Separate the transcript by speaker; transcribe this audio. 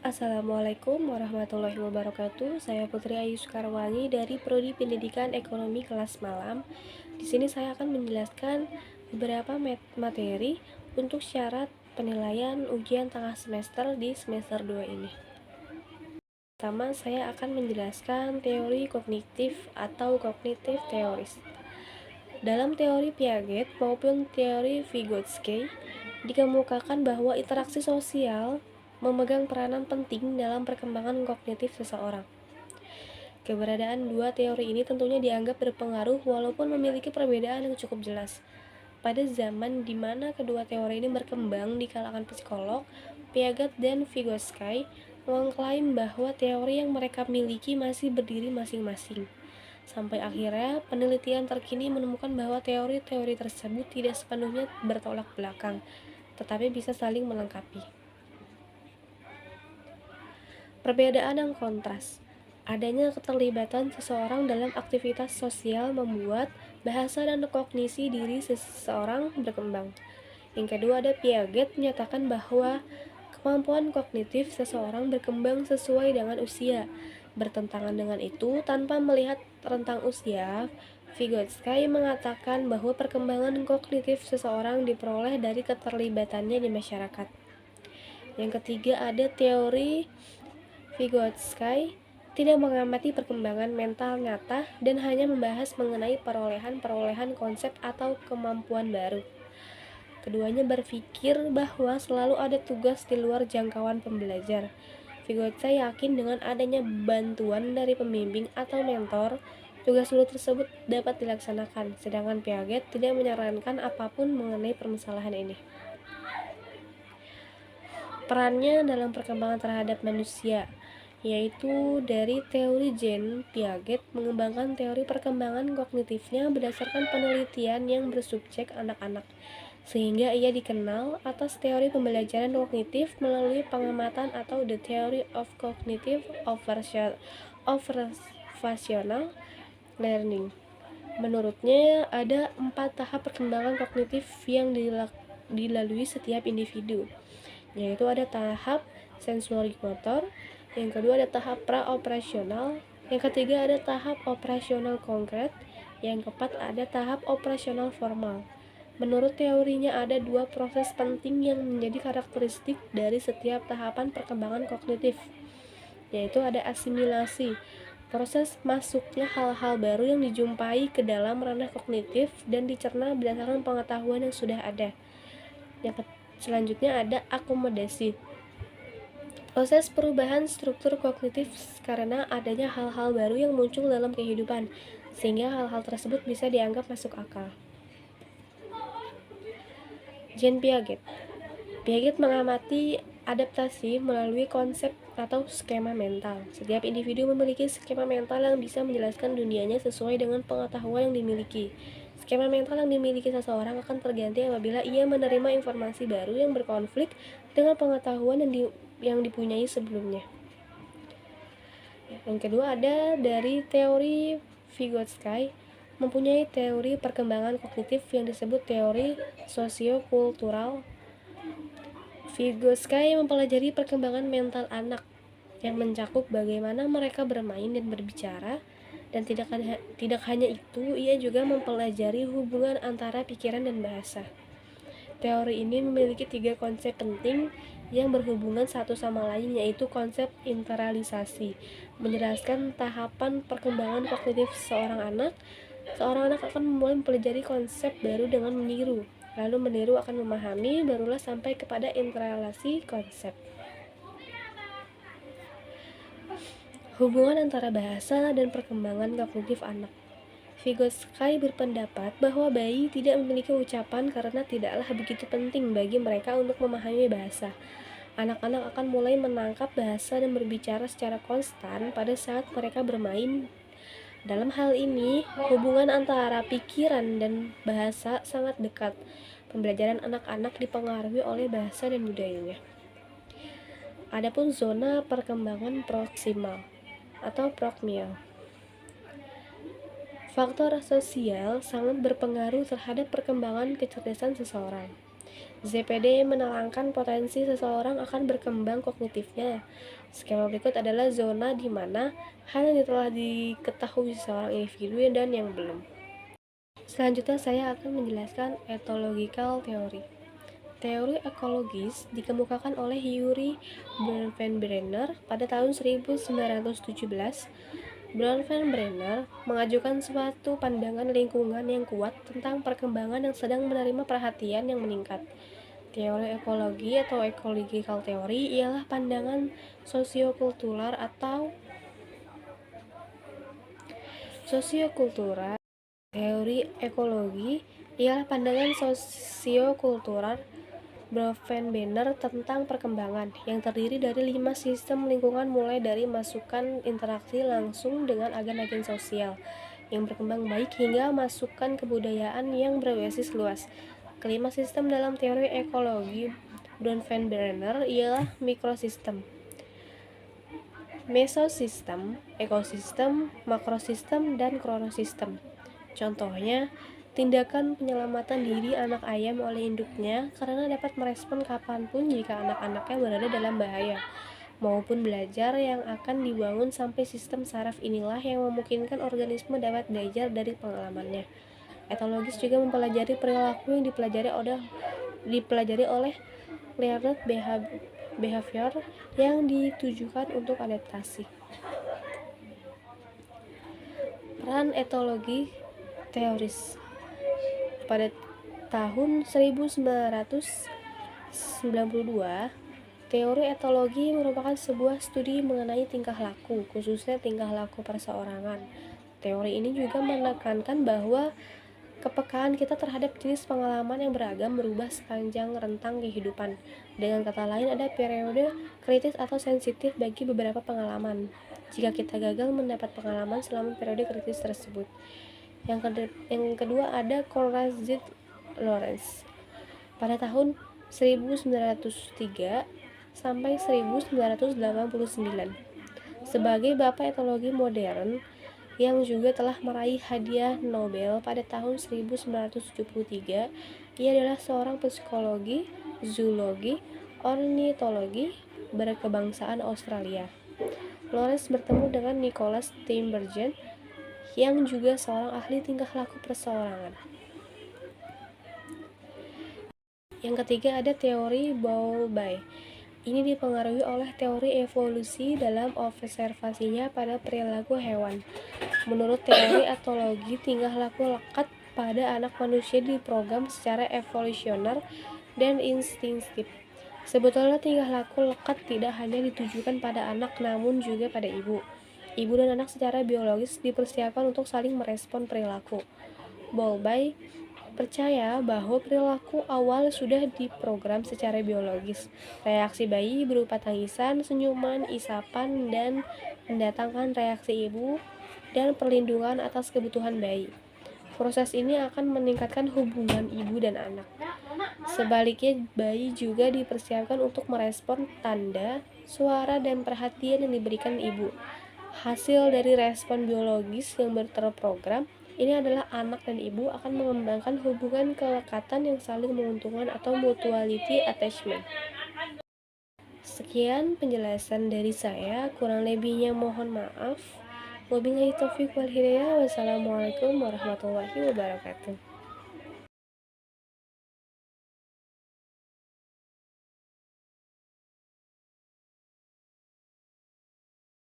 Speaker 1: Assalamualaikum warahmatullahi wabarakatuh. Saya Putri Ayu Sukarwangi dari Prodi Pendidikan Ekonomi kelas malam. Di sini saya akan menjelaskan beberapa materi untuk syarat penilaian ujian tengah semester di semester 2 ini. Pertama, saya akan menjelaskan teori kognitif atau kognitif teoris. Dalam teori Piaget maupun teori Vygotsky dikemukakan bahwa interaksi sosial memegang peranan penting dalam perkembangan kognitif seseorang. Keberadaan dua teori ini tentunya dianggap berpengaruh walaupun memiliki perbedaan yang cukup jelas. Pada zaman di mana kedua teori ini berkembang di kalangan psikolog, Piaget dan Vygotsky mengklaim bahwa teori yang mereka miliki masih berdiri masing-masing. Sampai akhirnya, penelitian terkini menemukan bahwa teori-teori tersebut tidak sepenuhnya bertolak belakang, tetapi bisa saling melengkapi. Perbedaan yang kontras. Adanya keterlibatan seseorang dalam aktivitas sosial membuat bahasa dan kognisi diri seseorang berkembang. Yang kedua, ada Piaget menyatakan bahwa kemampuan kognitif seseorang berkembang sesuai dengan usia. Bertentangan dengan itu, tanpa melihat rentang usia, Vygotsky mengatakan bahwa perkembangan kognitif seseorang diperoleh dari keterlibatannya di masyarakat. Yang ketiga, ada teori Vygotsky tidak mengamati perkembangan mental nyata dan hanya membahas mengenai perolehan konsep atau kemampuan baru. Keduanya berpikir bahwa selalu ada tugas di luar jangkauan pembelajar. Vygotsky yakin dengan adanya bantuan dari pembimbing atau mentor, tugas dulu tersebut dapat dilaksanakan, sedangkan Piaget tidak menyarankan apapun mengenai permasalahan ini. Perannya dalam perkembangan terhadap manusia, yaitu dari teori Jean Piaget mengembangkan teori perkembangan kognitifnya berdasarkan penelitian yang bersubjek anak-anak, sehingga ia dikenal atas teori pembelajaran kognitif melalui pengamatan atau the theory of cognitive observational learning. Menurutnya, ada 4 tahap perkembangan kognitif yang dilalui setiap individu, yaitu ada tahap sensorik motor, yang kedua ada tahap pra-operasional, yang ketiga ada tahap operasional konkret, yang keempat ada tahap operasional formal. Menurut teorinya ada 2 proses penting yang menjadi karakteristik dari setiap tahapan perkembangan kognitif, yaitu ada asimilasi, proses masuknya hal-hal baru yang dijumpai ke dalam ranah kognitif dan dicerna berdasarkan pengetahuan yang sudah ada. Yang selanjutnya ada akomodasi, proses perubahan struktur kognitif karena adanya hal-hal baru yang muncul dalam kehidupan, sehingga hal-hal tersebut bisa dianggap masuk akal. Jean Piaget mengamati adaptasi melalui konsep atau skema mental. Setiap individu memiliki skema mental yang bisa menjelaskan dunianya sesuai dengan pengetahuan yang dimiliki. Skema mental yang dimiliki seseorang akan terganti apabila ia menerima informasi baru yang berkonflik dengan pengetahuan yang dipunyai sebelumnya. Yang kedua ada dari teori Vygotsky mempunyai teori perkembangan kognitif yang disebut teori sosiokultural. Vygotsky mempelajari perkembangan mental anak yang mencakup bagaimana mereka bermain dan berbicara, dan tidak hanya itu, ia juga mempelajari hubungan antara pikiran dan bahasa. Teori ini memiliki 3 konsep penting yang berhubungan satu sama lain, yaitu konsep internalisasi, menjelaskan tahapan perkembangan kognitif seorang anak. Seorang anak akan memulai mempelajari konsep baru dengan meniru, lalu meniru akan memahami, barulah sampai kepada internalisasi konsep. Hubungan antara bahasa dan perkembangan kognitif anak. Vygotsky berpendapat bahwa bayi tidak memiliki ucapan karena tidaklah begitu penting bagi mereka untuk memahami bahasa. Anak-anak akan mulai menangkap bahasa dan berbicara secara konstan pada saat mereka bermain. Dalam hal ini, hubungan antara pikiran dan bahasa sangat dekat. Pembelajaran anak-anak dipengaruhi oleh bahasa dan budayanya. Adapun zona perkembangan proksimal atau prokmial. Faktor sosial sangat berpengaruh terhadap perkembangan kecerdasan seseorang. ZPD menerangkan potensi seseorang akan berkembang kognitifnya. Skema berikut adalah zona di mana hal yang telah diketahui seorang individu dan yang belum. Selanjutnya saya akan menjelaskan ethological theory. Teori ekologis dikemukakan oleh Yuri Bronfenbrenner pada tahun 1917. Bronfenbrenner mengajukan suatu pandangan lingkungan yang kuat tentang perkembangan yang sedang menerima perhatian yang meningkat. Teori ekologi atau ecological theory ialah pandangan sosiokultural atau sosiokultural. Teori ekologi ialah pandangan sosiokultural Bronfenbrenner tentang perkembangan, yang terdiri dari 5 sistem lingkungan mulai dari masukan interaksi langsung dengan agen-agen sosial yang berkembang baik hingga masukan kebudayaan yang berbasis luas. Kelima sistem dalam teori ekologi Bronfenbrenner ialah mikrosistem, mesosistem, ekosistem, makrosistem, dan kronosistem. Contohnya, tindakan penyelamatan diri anak ayam oleh induknya karena dapat merespon kapanpun jika anak-anaknya berada dalam bahaya, maupun belajar yang akan dibangun sampai sistem saraf inilah yang memungkinkan organisme dapat belajar dari pengalamannya. Etologis juga mempelajari perilaku yang dipelajari oleh learned behavior yang ditujukan untuk adaptasi. Peran etologi teoris. Pada tahun 1992, teori etologi merupakan sebuah studi mengenai tingkah laku, khususnya tingkah laku perseorangan. Teori ini juga menekankan bahwa kepekaan kita terhadap jenis pengalaman yang beragam berubah sepanjang rentang kehidupan. Dengan kata lain, ada periode kritis atau sensitif bagi beberapa pengalaman. Jika kita gagal mendapat pengalaman selama periode kritis tersebut. Yang kedua ada Konrad Z. Lorenz. Pada tahun 1903 sampai 1989 sebagai bapak etologi modern yang juga telah meraih hadiah Nobel pada tahun 1973, ia adalah seorang psikologi, zoologi, ornitologi berkebangsaan Australia. Lorenz bertemu dengan Nicholas Tinbergen yang juga seorang ahli tingkah laku perseorangan. Yang ketiga ada teori Bowlby. Ini dipengaruhi oleh teori evolusi dalam observasinya pada perilaku hewan. Menurut teori etologi, tingkah laku lekat pada anak manusia diprogram secara evolusioner dan instinktif. Sebetulnya tingkah laku lekat tidak hanya ditujukan pada anak namun juga pada ibu. Ibu dan anak secara biologis dipersiapkan untuk saling merespon perilaku. Bowlby percaya bahwa perilaku awal sudah diprogram secara biologis. Reaksi bayi berupa tangisan, senyuman, isapan, dan mendatangkan reaksi ibu dan perlindungan atas kebutuhan bayi. Proses ini akan meningkatkan hubungan ibu dan anak. Sebaliknya, bayi juga dipersiapkan untuk merespon tanda, suara, dan perhatian yang diberikan ibu. Hasil dari respon biologis yang terprogram ini adalah anak dan ibu akan mengembangkan hubungan kelekatan yang saling menguntungkan atau mutuality attachment. Sekian penjelasan dari saya, kurang lebihnya mohon maaf. Wabillahi taufiq wal hidayah. Wassalamualaikum warahmatullahi wabarakatuh.